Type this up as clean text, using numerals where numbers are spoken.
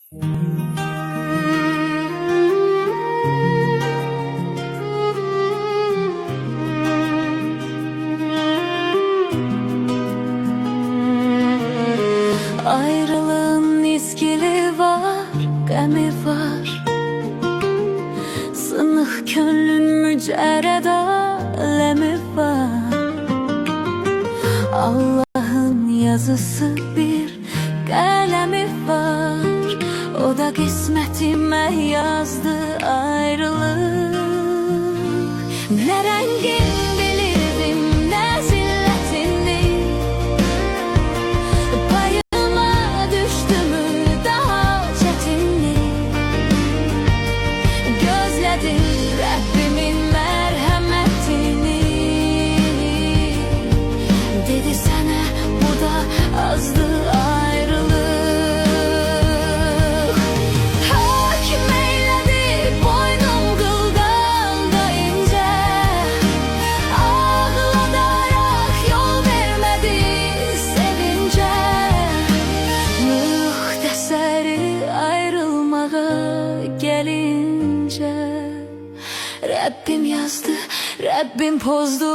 Ayrılığın iskili var, qəmi var. Sınıq könlün mücərrəd aləmi var. Allah'ın yazısı bir qələmi var. O da qismətimə yazdı ayrılıq. Nə rəngin bilirdim, nə zillətini. Payıma düşdü mü daha çətinli. Gözlədim Rəbbimin mərhəmətini. Dedi sənə bu da azdı ayrılıq. Hakim eylədi boynum qılqalda incə. Ağladaraq yol vermədi sevincə. Müxtəsəri ayrılmağa gəlincə. Rəbbim yazdı, Rəbbim pozdu.